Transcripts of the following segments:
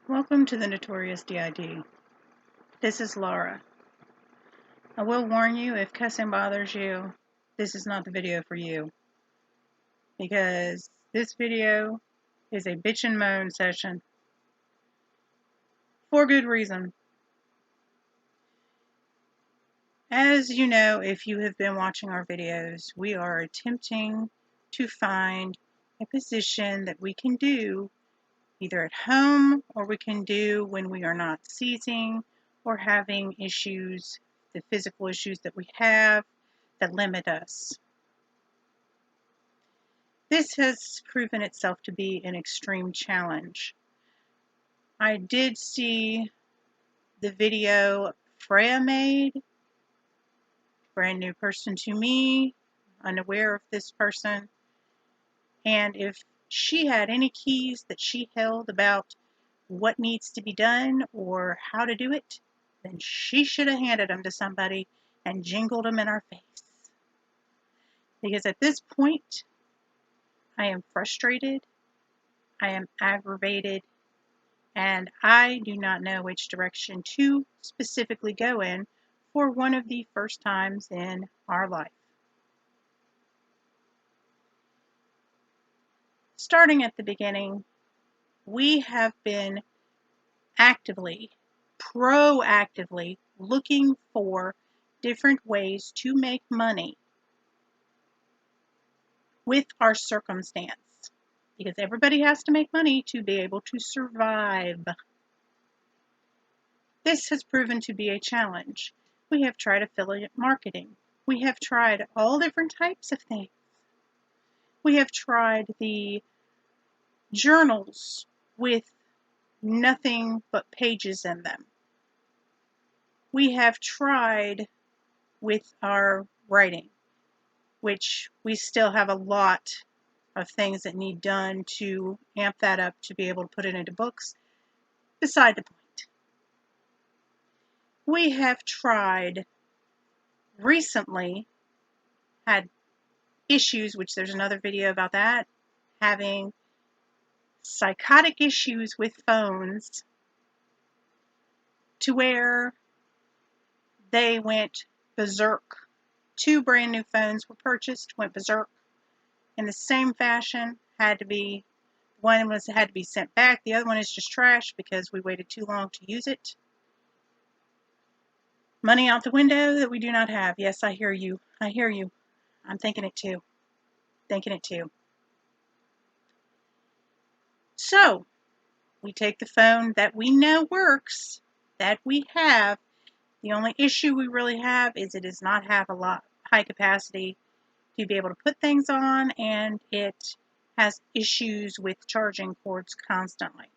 Welcome to the Notorious DID. This is Lara. I will warn you, if cussing bothers you, this is not the video for you. Because this video is a bitch and moan session. For good reason. As you know, if you have been watching our videos, we are attempting to find a position that we can do either at home or we can do when we are not seizing or having issues, the physical issues that we have that limit us. This has proven itself to be an extreme challenge. I did see the video Freya made, brand new person to me, unaware of this person, and if she had any keys that she held about what needs to be done or how to do it, then she should have handed them to somebody and jingled them in our face. Because at this point, I am frustrated, I am aggravated, and I do not know which direction to specifically go in for one of the first times in our life. Starting at the beginning, we have been proactively looking for different ways to make money with our circumstance, because everybody has to make money to be able to survive. This has proven to be a challenge. We have tried affiliate marketing. We have tried all different types of things. We have tried the journals with nothing but pages in them. We have tried with our writing, which we still have a lot of things that need done to amp that up to be able to put it into books. Beside the point. We have tried recently, had issues, which there's another video about that, having psychotic issues with phones to where they went berserk. 2 brand new phones were purchased, went berserk in the same fashion. Had to be sent back. The other one is just trash because we waited too long to use it. Money out the window that we do not have. Yes, I hear you. I hear you. I'm thinking it too. So, we take the phone that we know works, that we have. The only issue we really have is it does not have a lot high capacity to be able to put things on, and it has issues with charging cords constantly.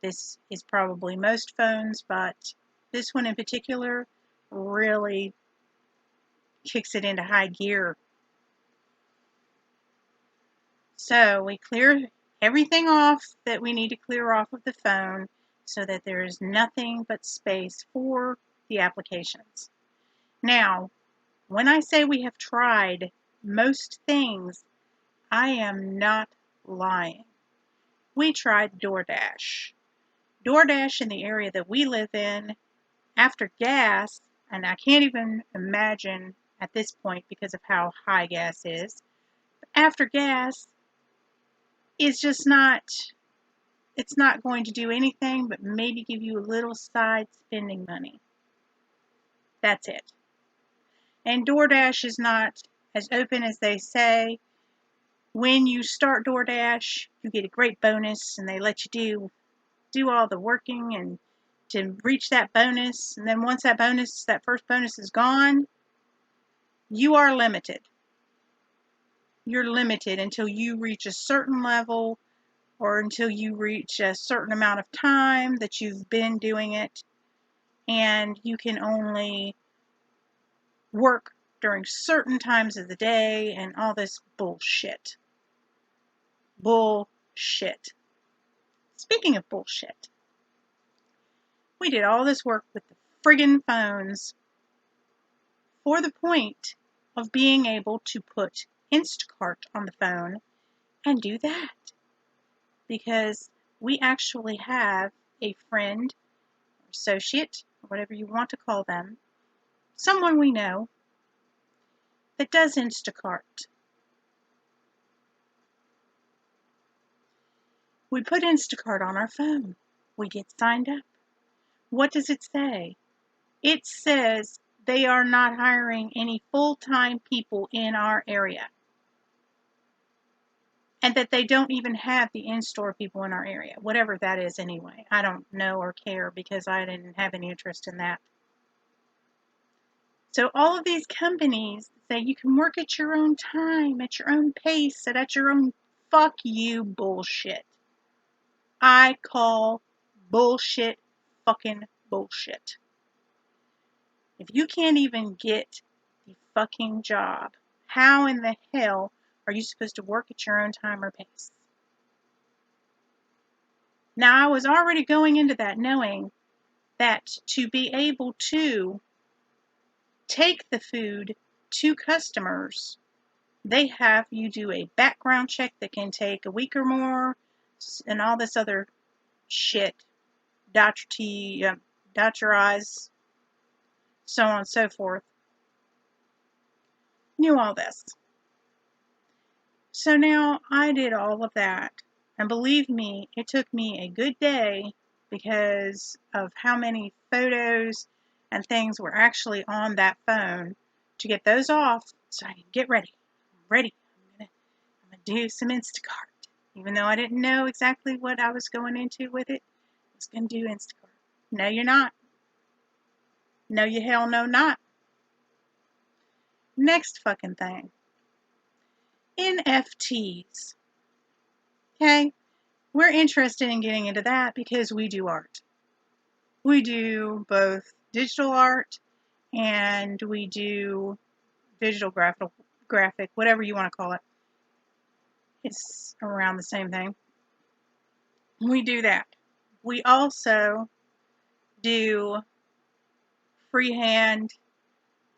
This is probably most phones, but this one in particular really kicks it into high gear. So we clear everything off that we need to clear off of the phone so that there is nothing but space for the applications. Now, when I say we have tried most things, I am not lying. We tried DoorDash. DoorDash in the area that we live in, after gas, and I can't even imagine at this point because of how high gas is, after gas is just not, it's not going to do anything but maybe give you a little side spending money. That's it. And DoorDash is not as open as they say. When you start DoorDash, you get a great bonus, and they let you do all the working and to reach that bonus. And then once that first bonus is gone, you are limited. You're limited until you reach a certain level or until you reach a certain amount of time that you've been doing it, and you can only work during certain times of the day and all this bullshit. Bullshit. Speaking of bullshit, we did all this work with the friggin' phones for the point of being able to put Instacart on the phone and do that. Because we actually have a friend, associate, or whatever you want to call them, someone we know that does Instacart. We put Instacart on our phone. We get signed up. What does it say? It says they are not hiring any full-time people in our area, and that they don't even have the in-store people in our area, whatever that is anyway. I don't know or care because I didn't have any interest in that. So all of these companies say you can work at your own time, at your own pace, and at your own fuck you bullshit. I call bullshit fucking bullshit. If you can't even get the fucking job, how in the hell are you supposed to work at your own time or pace? Now, I was already going into that knowing that to be able to take the food to customers, they have you do a background check that can take a week or more, and all this other shit. Dot your T, dot your I's, so on and so forth. Knew all this. So now I did all of that. And believe me, it took me a good day because of how many photos and things were actually on that phone to get those off so I could get ready. I'm ready. I'm gonna do some Instacart. Even though I didn't know exactly what I was going into with it, I was gonna do Instacart. No, you're not. No, you hell no not. Next fucking thing. NFTs. Okay? We're interested in getting into that because we do art. We do both digital art and we do digital graphic, whatever you want to call it. It's around the same thing. We do that. We also do freehand.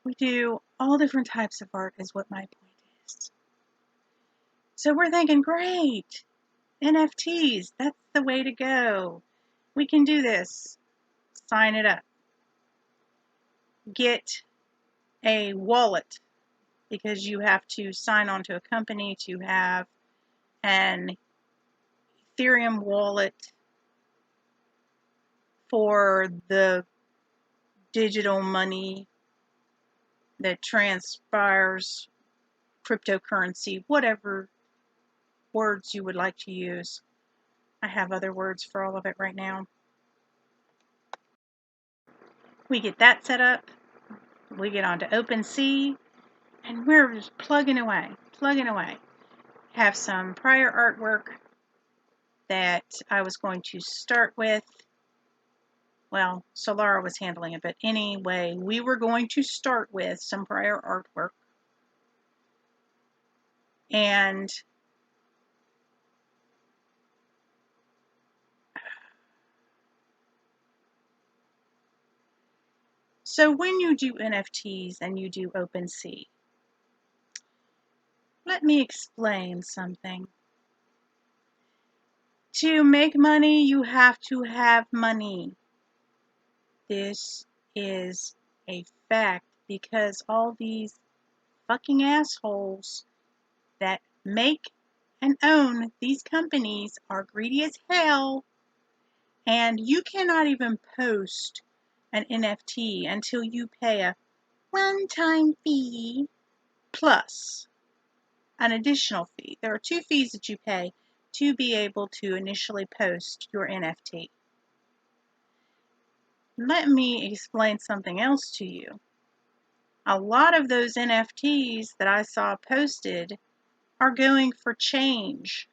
We do all different types of art is what my point is. So we're thinking, great, NFTs, that's the way to go. We can do this. Sign it up. Get a wallet because you have to sign on to a company to have an Ethereum wallet for the digital money that transpires, cryptocurrency, whatever words you would like to use. I have other words for all of it right now. We get that set up. We get onto OpenC, and we're just plugging away. Have some prior artwork that I was going to start with. Well, so Lara was handling it, but anyway, we were going to start with some prior artwork. And so when you do NFTs and you do OpenC, let me explain something. To make money, you have to have money. This is a fact because all these fucking assholes that make and own these companies are greedy as hell, and you cannot even post an NFT until you pay a one-time fee plus an additional fee. There are 2 fees that you pay to be able to initially post your NFT. Let me explain something else to you. A lot of those NFTs that I saw posted are going for change.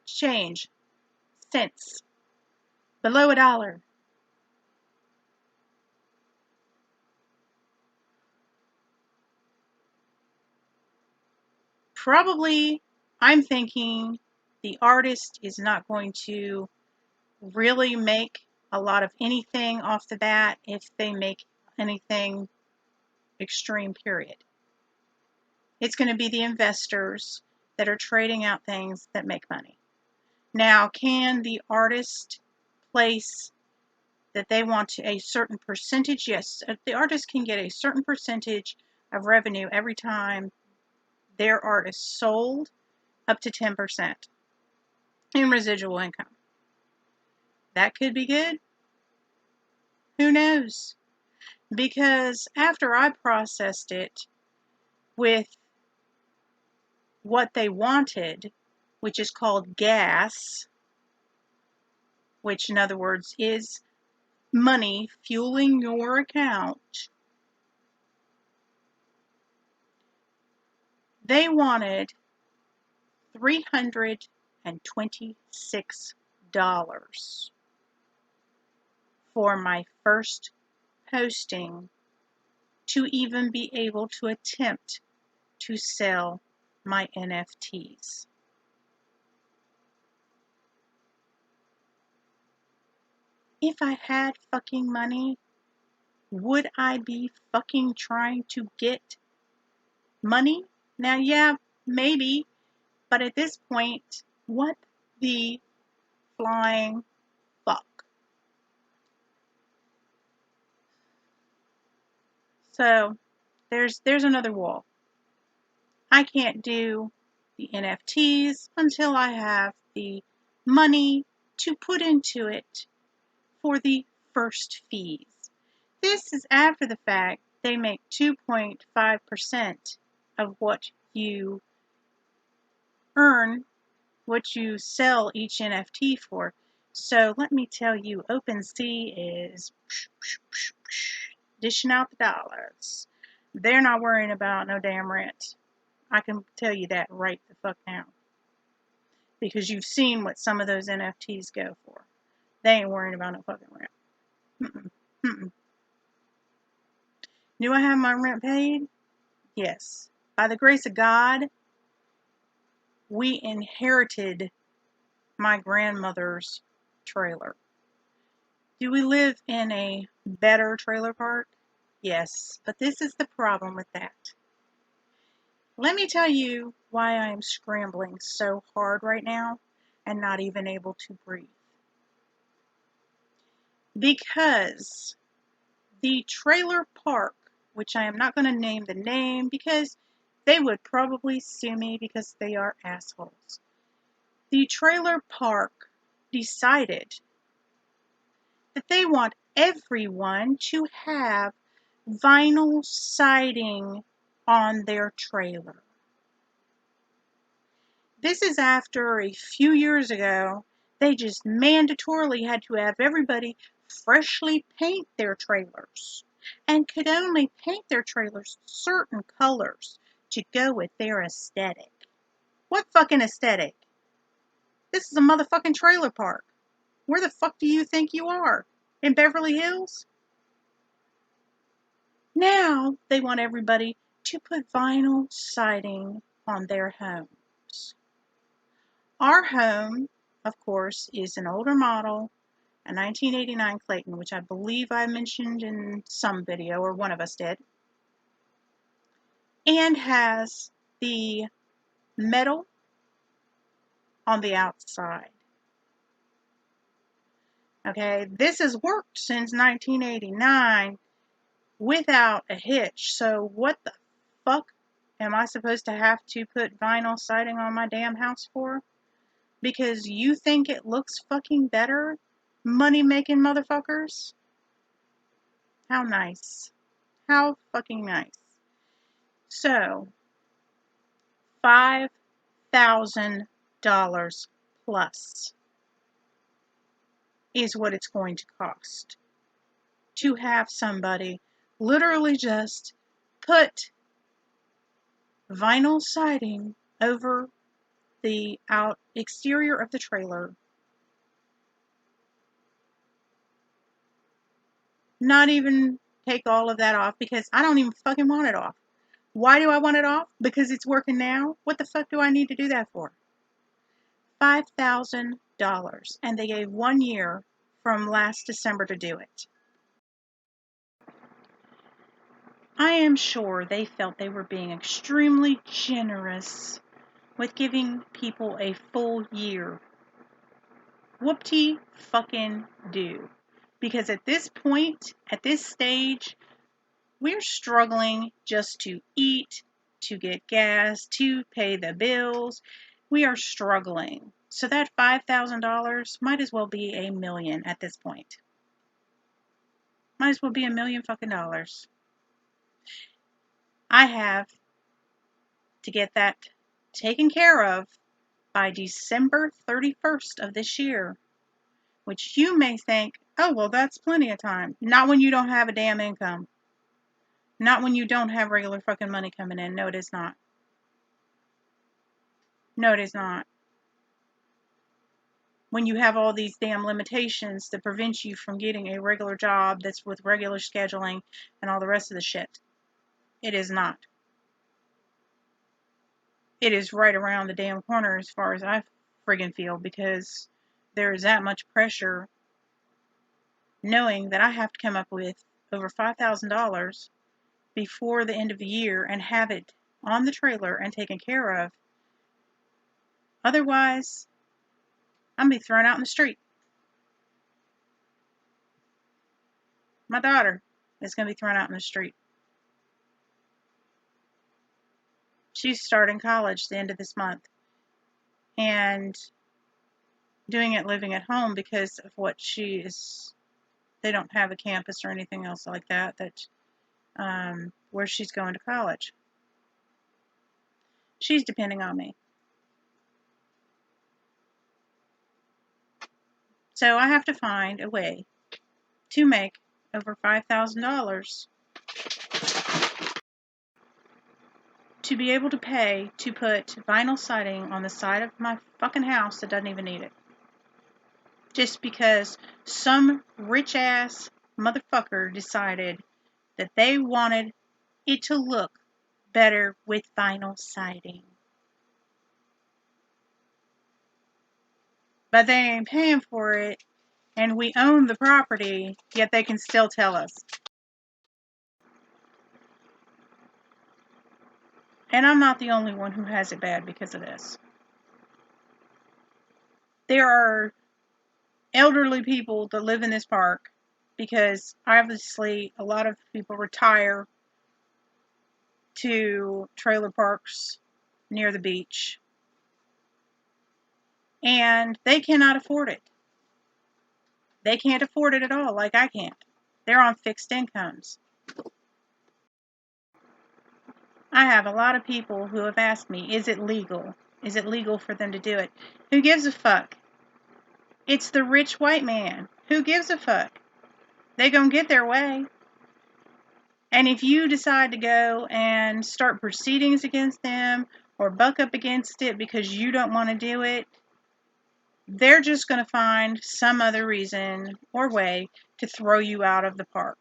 Change. Cents. Below $1. Probably, I'm thinking the artist is not going to really make a lot of anything off the bat if they make anything extreme, period. It's going to be the investors that are trading out things that make money. Now, can the artist place that they want a certain percentage? Yes, the artist can get a certain percentage of revenue every time their art is sold, up to 10% in residual income. That could be good. Who knows? Because after I processed it with what they wanted, which is called gas, which in other words is money fueling your account, they wanted $326 for my first posting to even be able to attempt to sell my NFTs. If I had fucking money, would I be fucking trying to get money? Now, yeah, maybe, but at this point, what the flying fuck? So, there's another wall. I can't do the NFTs until I have the money to put into it for the first fees. This is after the fact they make 2.5% of what you earn, what you sell each NFT for. So let me tell you, OpenC is dishing out the dollars. They're not worrying about no damn rent. I can tell you that right the fuck now. Because you've seen what some of those NFTs go for. They ain't worrying about no fucking rent. Mm-mm. Mm-mm. Do I have my rent paid? Yes. By the grace of God, we inherited my grandmother's trailer. Do we live in a better trailer park? Yes. But this is the problem with that. Let me tell you why I am scrambling so hard right now and not even able to breathe. Because the trailer park, which I am not going to name the name because they would probably sue me because they are assholes. The trailer park decided that they want everyone to have vinyl siding on their trailer. This is after a few years ago, they just mandatorily had to have everybody freshly paint their trailers and could only paint their trailers certain colors to go with their aesthetic. What fucking aesthetic? This is a motherfucking trailer park. Where the fuck do you think you are? In Beverly Hills? Now they want everybody to put vinyl siding on their homes. Our home, of course, is an older model, a 1989 Clayton, which I believe I mentioned in some video, or one of us did, and has the metal on the outside. Okay, this has worked since 1989 without a hitch, so what the fuck am I supposed to have to put vinyl siding on my damn house for? Because you think it looks fucking better? Money-making motherfuckers? How nice. How fucking nice. So, $5,000 plus is what it's going to cost to have somebody literally just put vinyl siding over the exterior of the trailer. Not even take all of that off because I don't even fucking want it off. Why do I want it off? Because it's working now? What the fuck do I need to do that for? $5,000. And they gave 1 year from last December to do it. I am sure they felt they were being extremely generous with giving people a full year Whoop-de-fucking-do. Because at this point, at this stage, we're struggling just to eat, to get gas, to pay the bills. We are struggling. So that $5,000 might as well be $1 million at this point. Might as well be $1 million fucking dollars. I have to get that taken care of by December 31st of this year. Which you may think, oh, well, that's plenty of time. Not when you don't have a damn income. Not when you don't have regular fucking money coming in. No, it is not. No, it is not. When you have all these damn limitations that prevent you from getting a regular job that's with regular scheduling and all the rest of the shit. It is not. It is right around the damn corner as far as I friggin' feel, because there is that much pressure knowing that I have to come up with over $5,000 before the end of the year and have it on the trailer and taken care of. Otherwise, I'm going to be thrown out in the street. My daughter is going to be thrown out in the street. She's starting college the end of this month and doing it living at home because of what she is. They don't have a campus or anything else like that where she's going to college. She's depending on me. So I have to find a way to make over $5,000 to be able to pay to put vinyl siding on the side of my fucking house that doesn't even need it. Just because some rich ass motherfucker decided that they wanted it to look better with vinyl siding. But they ain't paying for it, and we own the property, yet they can still tell us. And I'm not the only one who has it bad because of this. There are elderly people that live in this park because obviously a lot of people retire to trailer parks near the beach and they cannot afford it. They can't afford it at all, like I can't. They're on fixed incomes. I have a lot of people who have asked me, is it legal? Is it legal for them to do it? Who gives a fuck? It's the rich white man. Who gives a fuck? They gonna get their way. And if you decide to go and start proceedings against them or buck up against it because you don't want to do it, they're just going to find some other reason or way to throw you out of the park.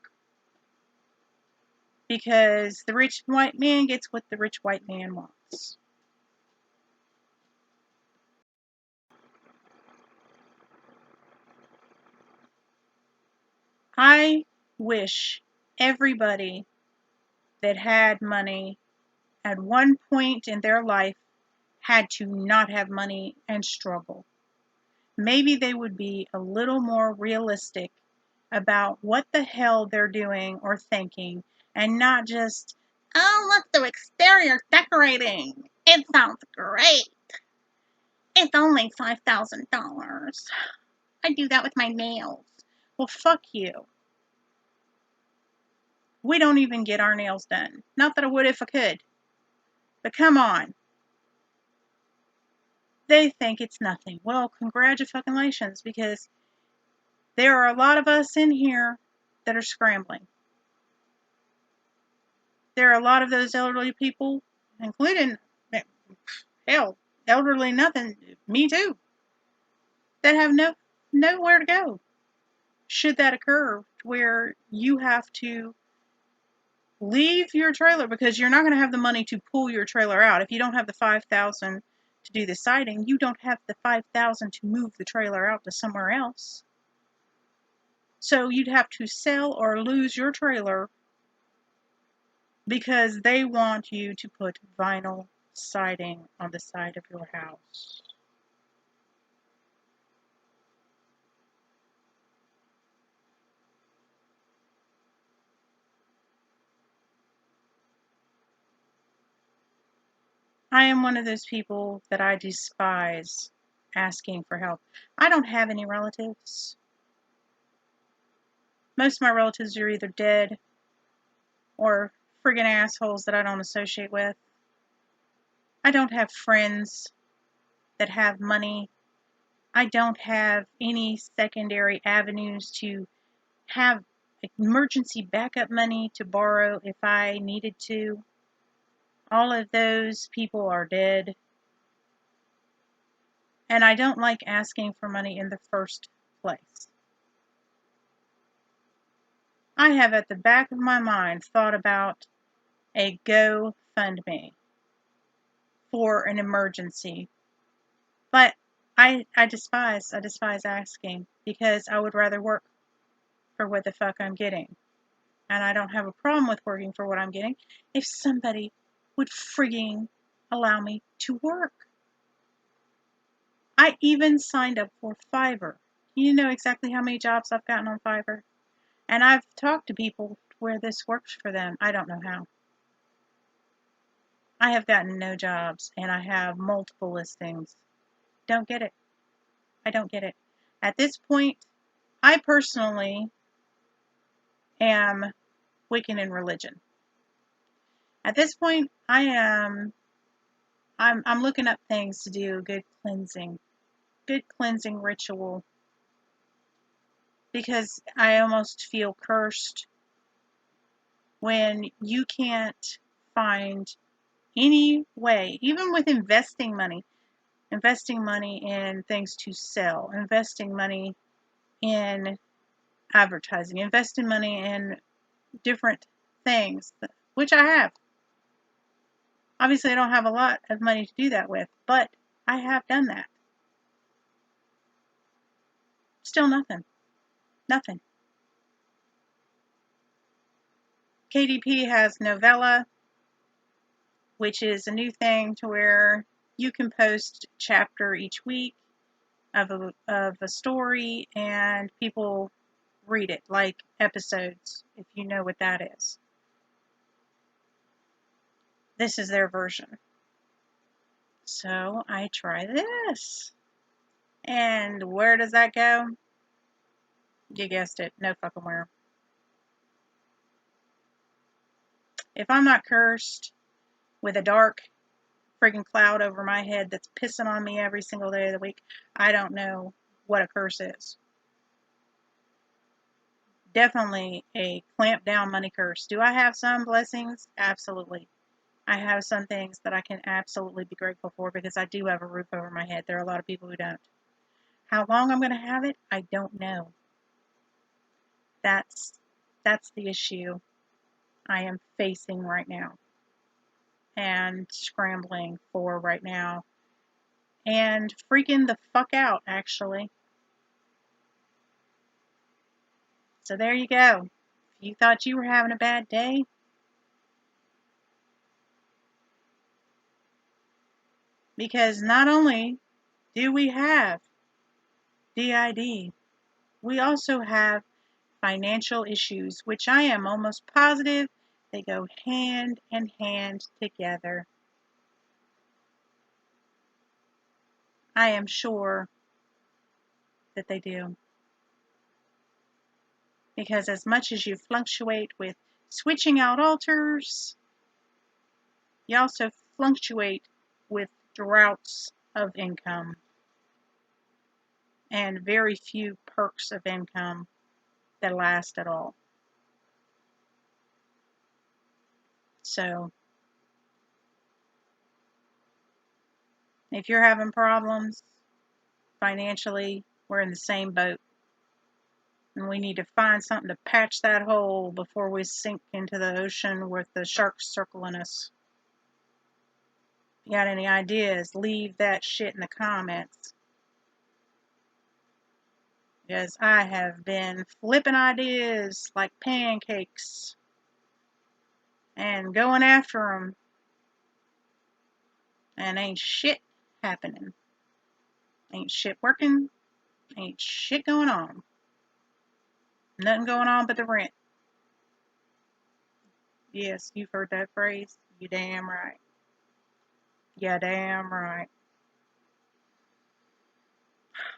Because the rich white man gets what the rich white man wants. I wish everybody that had money at one point in their life had to not have money and struggle. Maybe they would be a little more realistic about what the hell they're doing or thinking, and not just, oh, look, the exterior decorating. It sounds great. It's only $5,000. I do that with my nails. Well, fuck you. We don't even get our nails done. Not that I would if I could. But come on. They think it's nothing. Well, congratulations, because there are a lot of us in here that are scrambling. There are a lot of those elderly people, including, hell, elderly nothing, me too, that have nowhere to go. Should that occur, where you have to leave your trailer because you're not going to have the money to pull your trailer out. If you don't have the $5,000 to do the siding, you don't have the $5,000 to move the trailer out to somewhere else. So you'd have to sell or lose your trailer because they want you to put vinyl siding on the side of your house. I am one of those people that I despise asking for help. I don't have any relatives. Most of my relatives are either dead or friggin' assholes that I don't associate with. I don't have friends that have money. I don't have any secondary avenues to have emergency backup money to borrow if I needed to. All of those people are dead. And I don't like asking for money in the first place. I have at the back of my mind thought about a GoFundMe for an emergency. But I despise asking because I would rather work for what the fuck I'm getting. And I don't have a problem with working for what I'm getting if somebody would frigging allow me to work. I even signed up for Fiverr. You know exactly how many jobs I've gotten on Fiverr? And I've talked to people where this works for them. I don't know how. I have gotten no jobs and I have multiple listings. Don't get it. I don't get it. At this point, I personally am weakened in religion. At this point, I'm looking up things to do, good cleansing ritual, because I almost feel cursed when you can't find any way, even with investing money in things to sell, investing money in advertising, investing money in different things, which I have. Obviously, I don't have a lot of money to do that with, but I have done that. Still nothing. Nothing. KDP has Novella, which is a new thing to where you can post a chapter each week of a story and people read it, like episodes, if you know what that is. This is their version. So I try this. And where does that go? You guessed it, no fucking where. If I'm not cursed with a dark friggin' cloud over my head that's pissing on me every single day of the week, I don't know what a curse is. Definitely a clamp down money curse. Do I have some blessings? Absolutely. I have some things that I can absolutely be grateful for because I do have a roof over my head. There are a lot of people who don't. How long I'm going to have it, I don't know. That's the issue I am facing right now and scrambling for right now and freaking the fuck out, actually. So there you go. If you thought you were having a bad day, because not only do we have D.I.D, we also have financial issues, which I am almost positive they go hand in hand together. I am sure that they do. Because as much as you fluctuate with switching out altars, you also fluctuate with droughts of income and very few perks of income that last at all. So, if you're having problems financially, we're in the same boat. And we need to find something to patch that hole before we sink into the ocean with the sharks circling us. If you got any ideas, leave that shit in the comments. Because I have been flipping ideas like pancakes and going after them. And ain't shit happening. Ain't shit working. Ain't shit going on. Nothing going on but the rent. Yes, you've heard that phrase. You damn right. Yeah, damn right.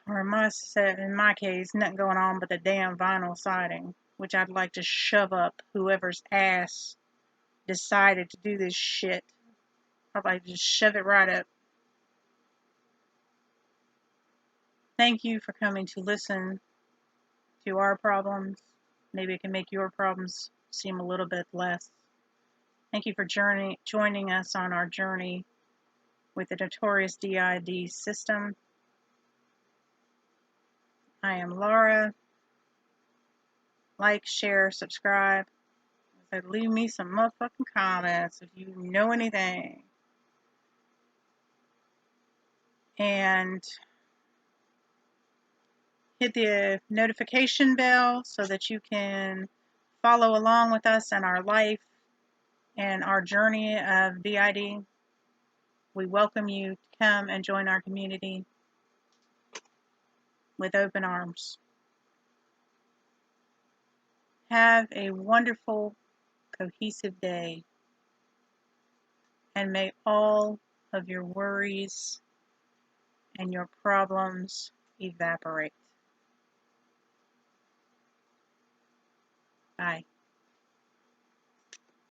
Or in my case, nothing going on but the damn vinyl siding, which I'd like to shove up whoever's ass decided to do this shit. I'd like to just shove it right up. Thank you for coming to listen to our problems. Maybe it can make your problems seem a little bit less. Thank you for joining us on our journey with the Notorious DID system. I am Lara. Like, share, subscribe. Leave me some motherfucking comments if you know anything. And hit the notification bell so that you can follow along with us in our life and our journey of D.I.D. We welcome you to come and join our community with open arms. Have a wonderful, cohesive day, and may all of your worries and your problems evaporate. Bye.